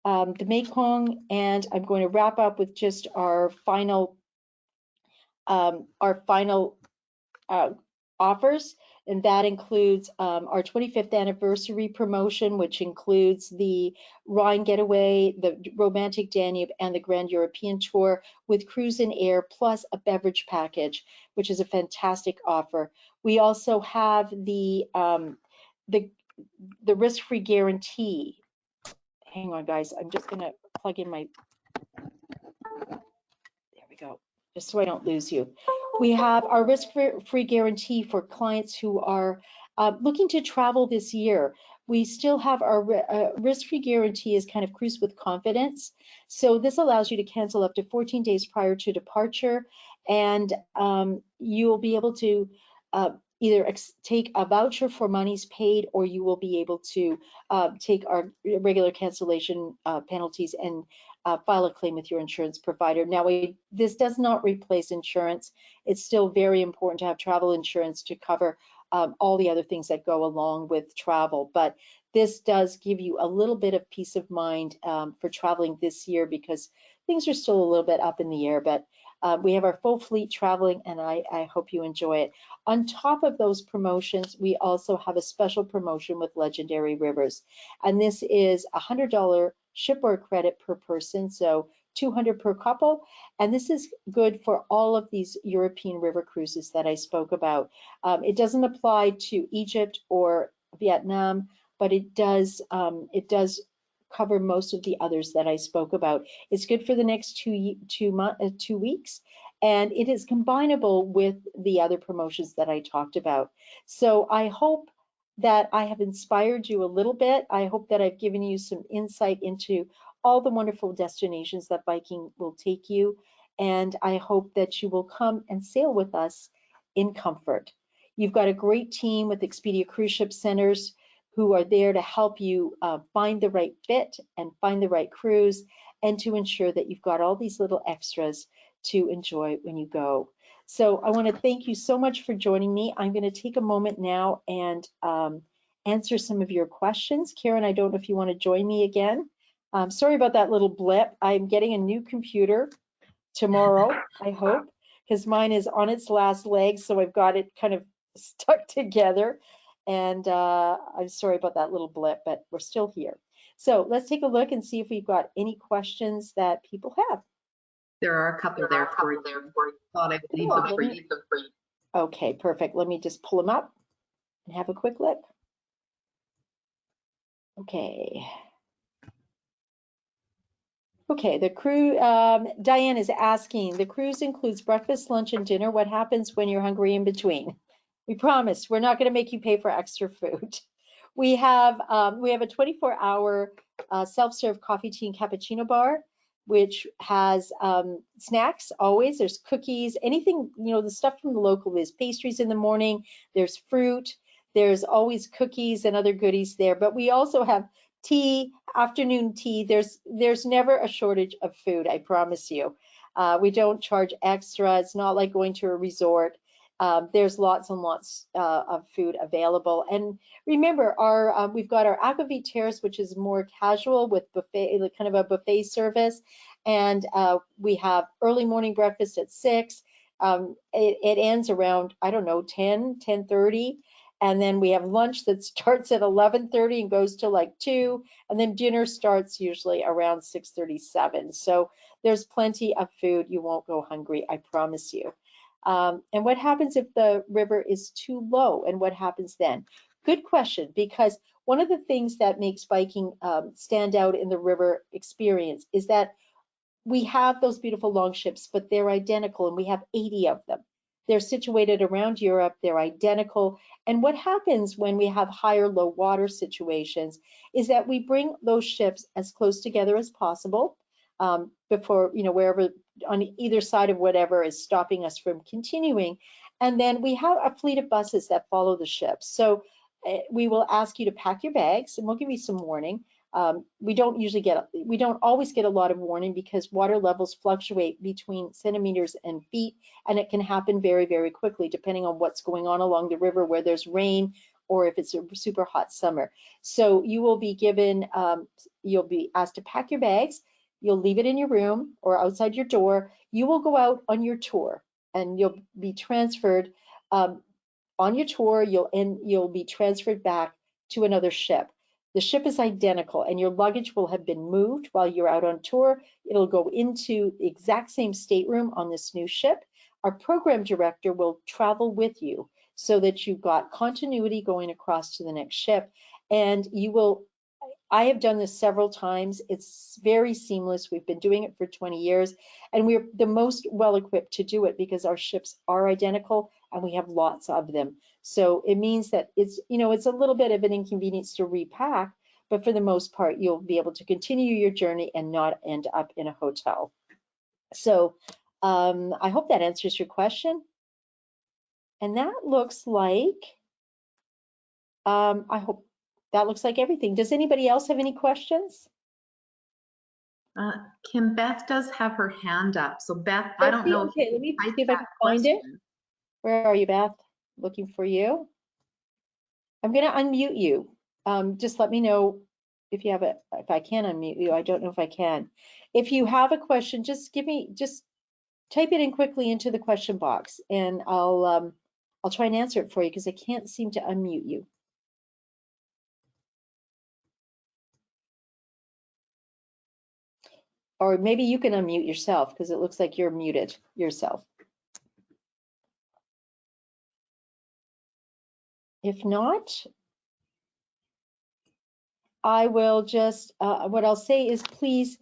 The Mekong, and I'm going to wrap up with just our final offers, and that includes our 25th anniversary promotion, which includes the Rhine Getaway, the Romantic Danube, and the Grand European Tour with cruise and air, plus a beverage package, which is a fantastic offer. We also have the risk-free guarantee. Hang on, guys. I'm just going to plug in my. There we go. Just so I don't lose you. We have our risk-free guarantee for clients who are looking to travel this year. we still have our risk-free guarantee is kind of cruise with confidence. So this allows you to cancel up to 14 days prior to departure, and you will be able to either take a voucher for monies paid, or you will be able to take our regular cancellation penalties and file a claim with your insurance provider. Now, this does not replace insurance. It's still very important to have travel insurance to cover all the other things that go along with travel. But this does give you a little bit of peace of mind for traveling this year, because things are still a little bit up in the air. But we have our full fleet traveling, and I hope you enjoy it. On top of those promotions, we also have a special promotion with Legendary Rivers, and this is $100 shipboard credit per person, so $200 per couple, and this is good for all of these European river cruises that I spoke about. It doesn't apply to Egypt or Vietnam, but it does cover most of the others that I spoke about. It's good for the next 2 weeks, and it is combinable with the other promotions that I talked about. So I hope that I have inspired you a little bit. I hope that I've given you some insight into all the wonderful destinations that Viking will take you, and I hope that you will come and sail with us in comfort. You've got a great team with Expedia Cruise Ship Centers who are there to help you find the right fit and find the right cruise, and to ensure that you've got all these little extras to enjoy when you go. So I want to thank you so much for joining me. I'm going to take a moment now and answer some of your questions. Karen, I don't know if you want to join me again. Sorry about that little blip. I'm getting a new computer tomorrow, I hope, because mine is on its last legs, so I've got it kind of stuck together. And I'm sorry about that little blip, but we're still here. So let's take a look and see if we've got any questions that people have. There are a couple there for you. Thought I'd leave them for you. Okay, perfect. Let me just pull them up and have a quick look. Okay. Okay, the cruise, Diane is asking, the cruise includes breakfast, lunch, and dinner. What happens when you're hungry in between? We promise we're not going to make you pay for extra food. We have a 24-hour self-serve coffee, tea, and cappuccino bar, which has snacks always. There's cookies, anything, you know, the stuff from the local. There's pastries in the morning. There's fruit. There's always cookies and other goodies there. But we also have tea, afternoon tea. There's never a shortage of food, I promise you. We don't charge extra. It's not like going to a resort. There's lots and lots of food available. And remember, we've got our Aquavit Terrace, which is more casual with buffet, like kind of a buffet service. And we have early morning breakfast at 6. It ends around, I don't know, 10:30. And then we have lunch that starts at 11:30 and goes to like 2. And then dinner starts usually around 6:37. So there's plenty of food. You won't go hungry, I promise you. And what happens if the river is too low, and what happens then? Good question, because one of the things that makes Viking stand out in the river experience is that we have those beautiful long ships, but they're identical, and we have 80 of them. They're situated around Europe, they're identical. And what happens when we have higher low water situations is that we bring those ships as close together as possible before, you know, wherever on either side of whatever is stopping us from continuing. And then we have a fleet of buses that follow the ships. So we will ask you to pack your bags, and we'll give you some warning. We don't always get a lot of warning, because water levels fluctuate between centimeters and feet, and it can happen very, very quickly depending on what's going on along the river, where there's rain or if it's a super hot summer. So you will be given, you'll be asked to pack your bags. You'll leave it in your room or outside your door. You will go out on your tour, and you'll be transferred on your tour. You'll be transferred back to another ship. The ship is identical, and your luggage will have been moved while you're out on tour. It'll go into the exact same stateroom on this new ship. Our program director will travel with you so that you've got continuity going across to the next ship. And I have done this several times. It's very seamless. We've been doing it for 20 years, and we're the most well-equipped to do it because our ships are identical and we have lots of them. So it means that it's, it's a little bit of an inconvenience to repack, but for the most part, you'll be able to continue your journey and not end up in a hotel. So I hope that answers your question. And that looks like, I hope that looks like everything. Does anybody else have any questions? Kim, Beth does have her hand up. So Beth, I don't know if Okay, let me you see if I can find it. Where are you, Beth? Looking for you. I'm going to unmute you. Just let me know if you have it. If I can unmute you, I don't know if I can. If you have a question, just type it in quickly into the question box, and I'll try and answer it for you because I can't seem to unmute you. Or maybe you can unmute yourself because it looks like you're muted yourself. If not, I will just, what I'll say is please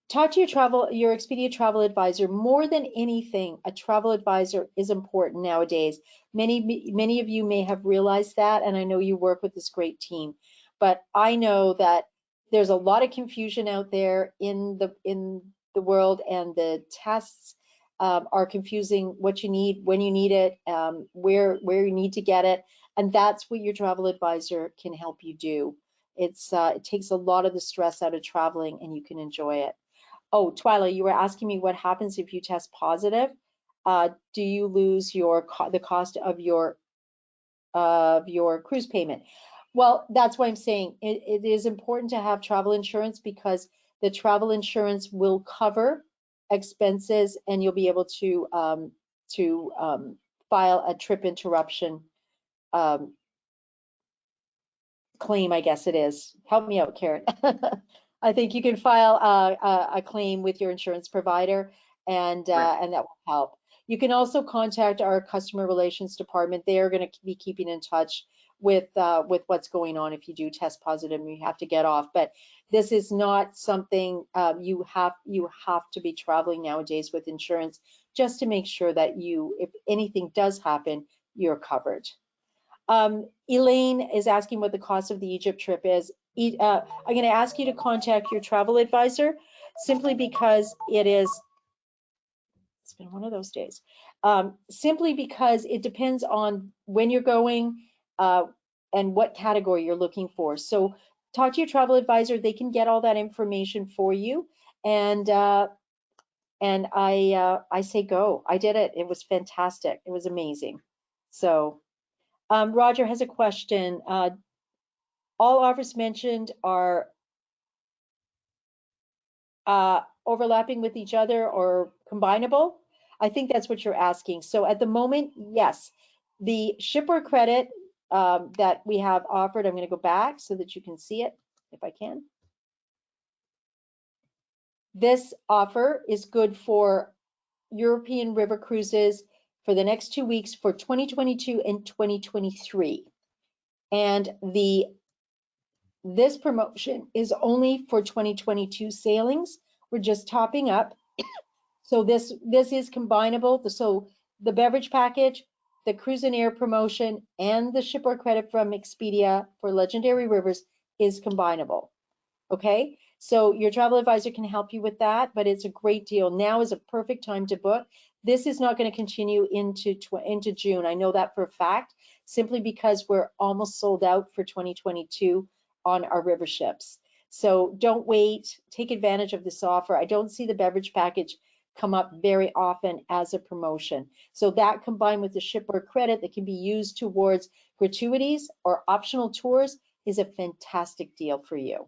talk to your Expedia travel advisor. More than anything, a travel advisor is important nowadays. Many of you may have realized that, and I know you work with this great team, but I know that there's a lot of confusion out there in the world, and the tests are confusing what you need, when you need it, where you need to get it, and that's what your travel advisor can help you do. It takes a lot of the stress out of traveling, and you can enjoy it. Oh, Twyla, you were asking me what happens if you test positive. Do you lose the cost of your cruise payment? Well, that's why I'm saying it is important to have travel insurance, because the travel insurance will cover expenses, and you'll be able to file a trip interruption claim, I guess it is. Help me out, Karen. I think you can file a claim with your insurance provider, and that will help. You can also contact our customer relations department. They are going to be keeping in touch with what's going on if you do test positive and you have to get off. But this is not something you have to be traveling nowadays with insurance, just to make sure that if anything does happen, you're covered. Elaine is asking what the cost of the Egypt trip is. I'm going to ask you to contact your travel advisor, simply because it's been one of those days. Simply because it depends on when you're going and what category you're looking for. So talk to your travel advisor. They can get all that information for you. And I say go. I did it. It was fantastic. It was amazing. So Roger has a question. All offers mentioned are overlapping with each other or combinable? I think that's what you're asking. So at the moment, yes. The shipper credit that we have offered, I'm going to go back so that you can see it, if I can. This offer is good for European river cruises for the next 2 weeks for 2022 and 2023. And this promotion is only for 2022 sailings. We're just topping up. So this is combinable. So the beverage package, the cruise and air promotion, and the shipper credit from Expedia for Legendary Rivers is combinable. Okay, so your travel advisor can help you with that, but it's a great deal. Now is a perfect time to book. This is not going to continue into June. I know that for a fact, simply because we're almost sold out for 2022 on our river ships. So don't wait, take advantage of this offer. I don't see the beverage package come up very often as a promotion. So that, combined with the shipper credit that can be used towards gratuities or optional tours, is a fantastic deal for you.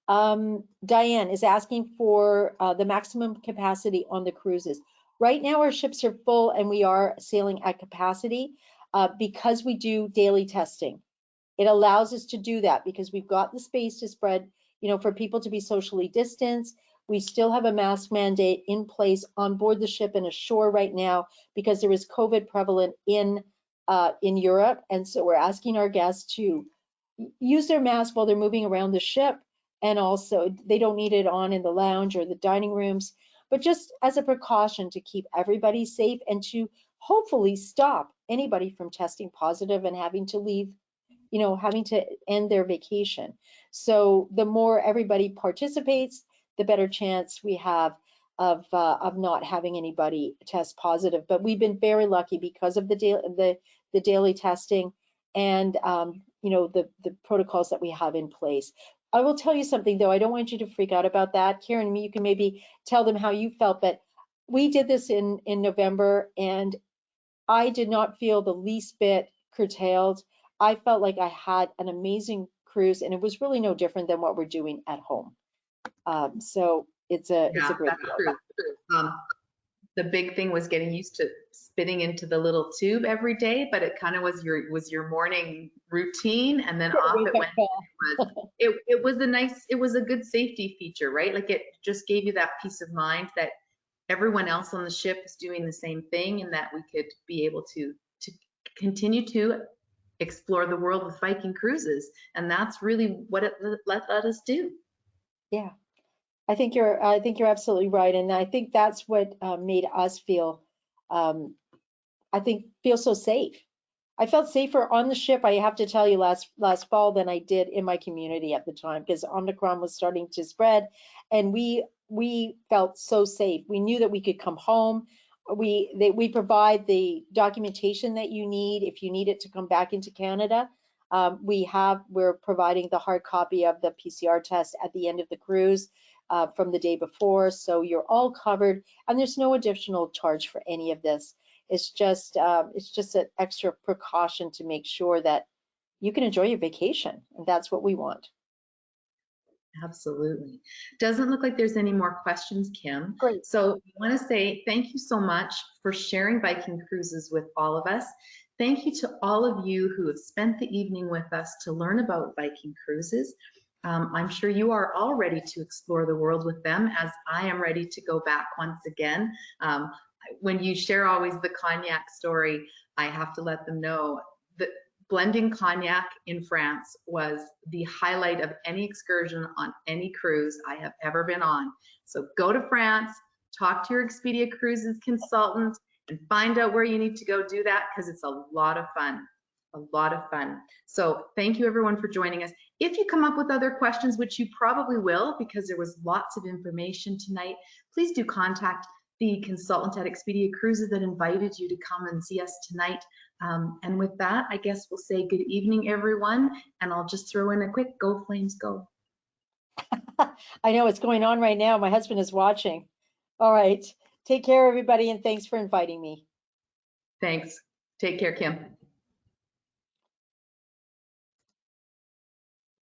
Diane is asking for the maximum capacity on the cruises. Right now our ships are full and we are sailing at capacity because we do daily testing. It allows us to do that because we've got the space to spread, for people to be socially distanced. We still have a mask mandate in place on board the ship and ashore right now because there is COVID prevalent in Europe. And so we're asking our guests to use their mask while they're moving around the ship. And also they don't need it on in the lounge or the dining rooms, but just as a precaution to keep everybody safe and to hopefully stop anybody from testing positive and having to leave, having to end their vacation. So the more everybody participates, the better chance we have of not having anybody test positive. But we've been very lucky because of the daily testing and the protocols that we have in place. I will tell you something though, I don't want you to freak out about that. Karen, you can maybe tell them how you felt, but we did this in November and I did not feel the least bit curtailed. I felt like I had an amazing cruise and it was really no different than what we're doing at home. So it's a great deal. True. The big thing was getting used to spitting into the little tube every day, but it kind of was your morning routine, and then off it went. It was a good safety feature, right? Like it just gave you that peace of mind that everyone else on the ship is doing the same thing, and that we could be able to continue to explore the world with Viking cruises, and that's really what it let us do. Yeah. I think you're absolutely right, and I think that's what made us feel so safe. I felt safer on the ship, I have to tell you, last fall than I did in my community at the time, because Omicron was starting to spread, and we felt so safe. We knew that we could come home. We provide the documentation that you need if you need it to come back into Canada. We're providing the hard copy of the PCR test at the end of the cruise. From the day before, so you're all covered, and there's no additional charge for any of this. It's just an extra precaution to make sure that you can enjoy your vacation, and that's what we want. Absolutely. Doesn't look like there's any more questions, Kim. Great. So I want to say thank you so much for sharing Viking Cruises with all of us. Thank you to all of you who have spent the evening with us to learn about Viking Cruises. I'm sure you are all ready to explore the world with them, as I am ready to go back once again. When you share always the cognac story, I have to let them know that blending cognac in France was the highlight of any excursion on any cruise I have ever been on. So go to France, talk to your Expedia Cruises consultant, and find out where you need to go do that, because it's a lot of fun. A lot of fun. So thank you everyone for joining us. If you come up with other questions, which you probably will because there was lots of information tonight, please do contact the consultant at Expedia Cruises that invited you to come and see us tonight. And with that, I guess we'll say good evening, everyone. And I'll just throw in a quick go Flames go. I know what's going on right now. My husband is watching. All right. Take care, everybody, and thanks for inviting me. Thanks. Take care, Kim.